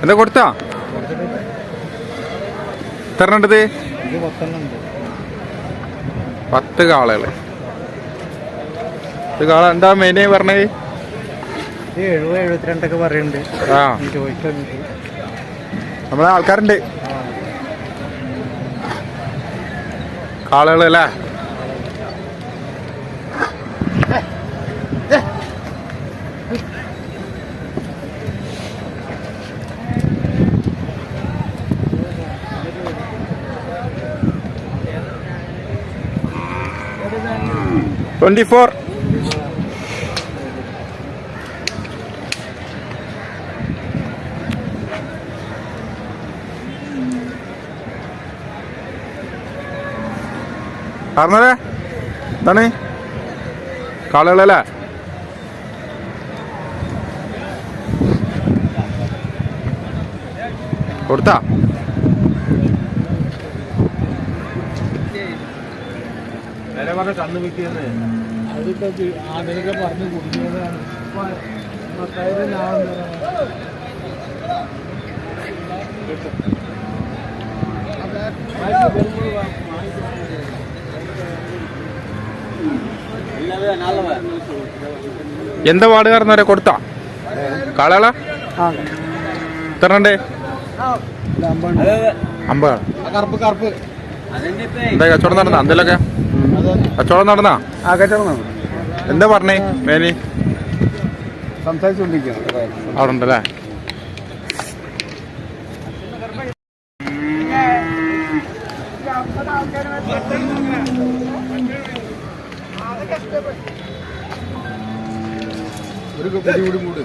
എന്താ കൊടുത്താ? എത്രണ്ടത്? 10 കാളകള്. കാള എന്താ മെയിന് പറഞ്ഞത്? 70-72 പറയുന്നുണ്ട്. ആ, നമ്മളെ ആൾക്കാരുണ്ട്. കാളകള് അല്ലേ? $24. പറഞ്ഞേ എന്താണ് കാളുകളല്ലേ? കൊടുത്താ? കന്ന് വിൽക്കുന്നത് അതൊക്കെ അതിനൊക്കെ പറഞ്ഞ് കുടിക്കുന്നതാണ്. എന്താ പാട് കാരണവരെ കൊടുത്താ കാളകളാ? എത്രണ്ടേ? 50. എന്താ കച്ചവടം നടന്നാ? എന്തെങ്കിലൊക്കെ കച്ചവടം നടന്നാ? എന്താ പറഞ്ഞേ മേനി? സംസാരിച്ചോണ്ടിരിക്കുകയാണ് അവിടെ ഉണ്ടല്ലേ? ഒരു കൂടി കൂട്.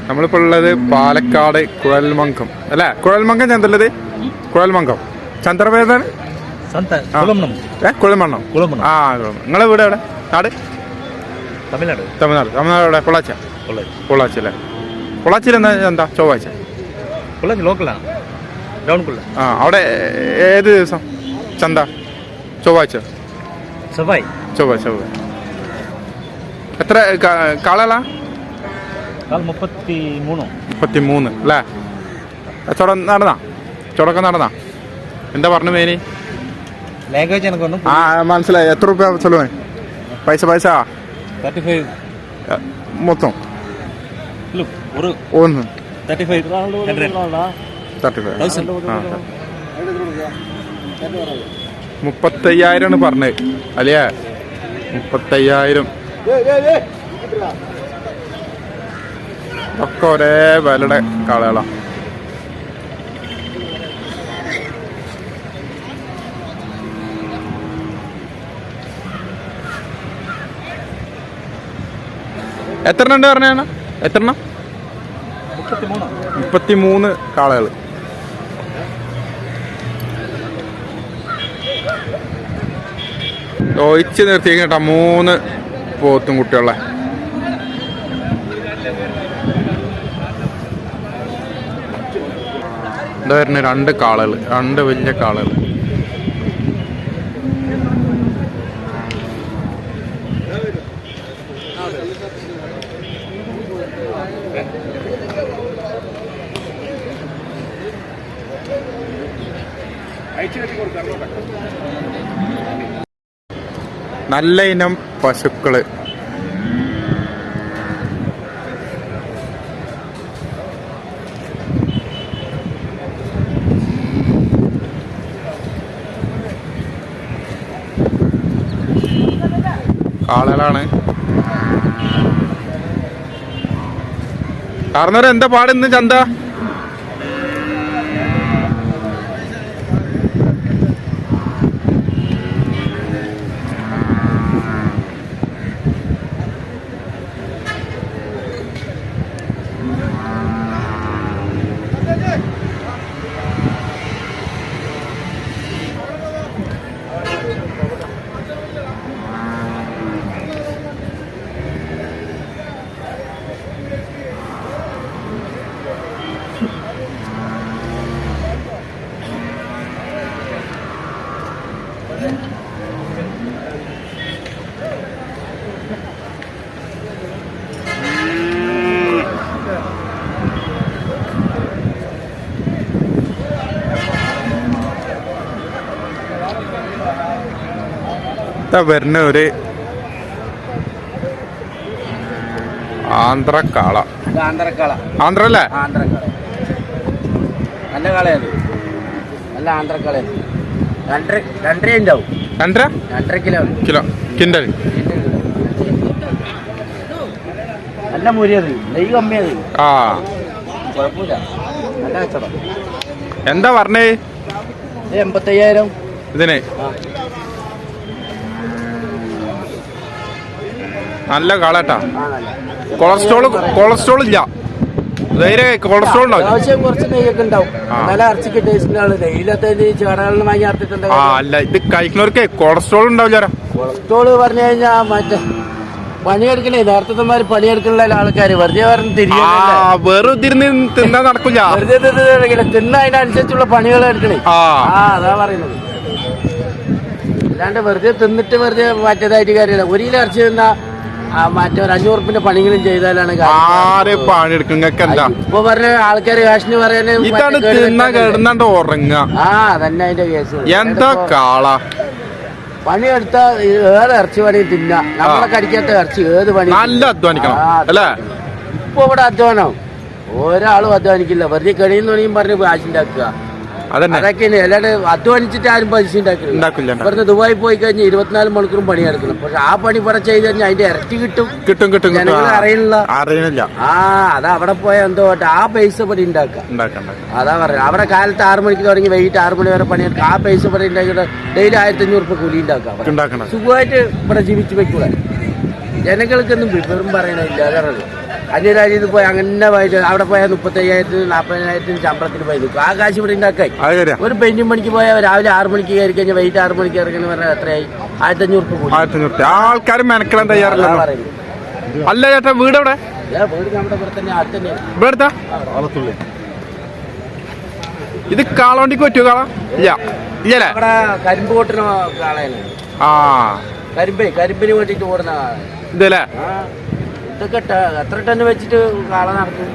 നമ്മളിപ്പോൾ ഉള്ളത് പാലക്കാട് കുഴൽമങ്കം അല്ലേ? കുഴൽമങ്കം ചന്തല്ലത്? കുഴൽമങ്കം ചന്ദ്രവേദന കുഴൽമണ്ണം. ആ, നിങ്ങളെ വീട് എവിടെ? നാട്? തമിഴ്നാട്. എവിടെ? പൊള്ളാച്ചി അല്ലേ? പൊള്ളാച്ചിയിൽ എന്താ ചൊവ്വാഴ്ച? ആ, അവിടെ ഏത് ദിവസം ചന്ത? ചൊവ്വാഴ്ച. എത്ര കാളകളാ? 33 അല്ലേ? കച്ചവടം നടന്നാ? എന്താ പറഞ്ഞു മേനി? ലാംഗ്വേജ് എനിക്കൊന്നും മനസ്സിലായി. എത്ര രൂപ ചൊല്ലുവേ? പൈസ 35 മൊത്തം 35,000 പറഞ്ഞത് അല്ലേ? 35,000 ഒക്കെ ഒരേ വിലയുടെ കാളകളാണ്. എത്ര ഉണ്ട് പറഞ്ഞാണ്? എത്രണ്ണം? 33 കാളകൾ. ഒഴിച്ച് നിർത്തി കേട്ടാ 3 പോത്തും കുട്ടികളെ. എന്താ വരുന്നത്? 2 കാളകൾ, 2 വലിയ കാളകൾ. നല്ല ഇനം പശുക്കള്. കാളകളാണ്. കാരണവരെ എന്താ പാട് ഇന്ന് ചന്ത? ഇതാ വരുന്ന ഒരു ആന്ധ്രക്കാള. ആന്ധ്ര അല്ലേ? നല്ല കാളയത്, നല്ല ആന്ധ്രക്കാളയത്. 2.5 ഉണ്ടാവും. 2.5 കിലോ കിൻഡൽ. നല്ല മുരിയത്, നെയ്യ് കമ്മിയത്. ആ കുഴപ്പമില്ല, നല്ല കച്ചവടം. എന്താ പറഞ്ഞേ? 85,000 ഇതിന്. നല്ല കാളട്ടാ. കൊളസ്ട്രോൾ ഇല്ല, കൊളസ്ട്രോൾ ഉണ്ടാവും. ആവശ്യം കുറച്ച് നെയ്യൊക്കെ ഉണ്ടാവും. നല്ല ഇറച്ചിക്ക് ടേസ്റ്റിനാണ്. നെയ്യിലത്തെ ചാടകളിൽ വാങ്ങി അർത്തിട്ടുണ്ട്. ആ അല്ല, ഇത് കഴിക്കുന്നവർക്ക് കൊളസ്ട്രോൾ ഉണ്ടാവില്ല. കൊളസ്ട്രോൾ പറഞ്ഞു കഴിഞ്ഞാൽ മറ്റേ പണിയെടുക്കണേ, നേരത്തെ പണിയെടുക്കുന്ന ആൾക്കാര് വെറുതെ വെറുതെ തിന്നാൻ നടക്കില്ല. വെറുതെ തിന്ന അതിനനുസരിച്ചുള്ള പണികൾ എടുക്കണേ. അതാ പറയുന്നത്. അല്ലാണ്ട് വെറുതെ തിന്നിട്ട് വെറുതെ മറ്റേതായിട്ട് കാര്യമില്ല. 1 കിലോ ഇറച്ചി തിന്നാ മറ്റേ 500 ഉറുപ്പിന്റെ പണികളും ചെയ്താലാണ് പണിയെടുക്കും. ഇപ്പൊ പറഞ്ഞ ആൾക്കാര് കാശിന് പറയാൻ ഉറങ്ങുക. തന്നെ അതിന്റെ കേസ്. എന്താ കാള പണിയെടുത്ത ഏത് ഇറച്ചി പണി തിന്നാ. നമ്മളെ കടിക്കാത്ത ഇറച്ചി ഏത് പണി നല്ല അധ്വാനിക്കണം അല്ലേ? ഇപ്പൊ ഇവിടെ അധ്വാനം ഒരാളും അധ്വാനിക്കില്ല. വെറുതെ കണിയെന്ന് പണിയും പറഞ്ഞ് കാശുണ്ടാക്കുക. അതൊക്കെയാണ്. അല്ലാണ്ട് അധ്വാനിച്ചിട്ട് ആരും പൈസ ഉണ്ടാക്കില്ല. ഇവിടുന്ന് ദുബായി പോയി കഴിഞ്ഞാൽ 24 മണിക്കൂറും പണിയെടുക്കണം. പക്ഷെ ആ പണി ഇവിടെ ചെയ്ത് കഴിഞ്ഞാൽ അതിന്റെ ഇരട്ടി കിട്ടും. ജനങ്ങൾ അറിയണില്ല. അതാ അവിടെ പോയാൽ എന്തോ ആ പൈസ പണി ഉണ്ടാക്കുക. അതാ പറയുന്നത്. അവിടെ കാലത്ത് 6 മണിക്ക് തുടങ്ങി വൈകിട്ട് 6 മണി വരെ പണിയെടുക്കുക. ആ പൈസ പണി ഉണ്ടാക്കിയിട്ട് ഡെയിലി 1,500 രൂപ കൂലി ഉണ്ടാക്കുക. സുഖമായിട്ട് ഇവിടെ ജീവിച്ചു വെക്കൂടെ. ജനങ്ങൾക്കൊന്നും വിവരം പറയണില്ല. അതാണ് അന്യരാജ്യത്ത് പോയി അങ്ങനെ പോയിട്ട് അവിടെ പോയാൽ 35,000 40,000 ശമ്പളത്തിന് പോയി നിൽക്കും. ആ കാശ് ഇവിടെ ഉണ്ടാക്കായി. ഒരു പെയിന്റിംഗ് പണിക്ക് പോയാൽ രാവിലെ 6 മണിക്ക് കയറി കഴിഞ്ഞാൽ വൈകിട്ട് 6 മണിക്ക് ഇറങ്ങുന്ന പറഞ്ഞാൽ എത്രയായി? 1,500 രൂപ. ആൾക്കാർ മെനക്കെടാൻ തയ്യാറല്ല. അല്ല ചേട്ടാ, വീട് എവിടെ? വീട് നമ്മുടെ ഇവിടെ തന്നെ അടുത്തന്നെ. ഇവിടെ എടുത്താ ഇത് കാളവണ്ടിക്ക് പറ്റുമോ? കാള ഇല്ലല്ലേ? ഇവിടെ കരിമ്പ് കൊട്ടുന്ന കാളയാണ്. കരിമ്പിന് വേണ്ടിട്ട് ഓടുന്ന ഇതല്ലേ? ഇതൊക്കെ എത്ര ടണ്ണ് വെച്ചിട്ട് കാള നടക്കും.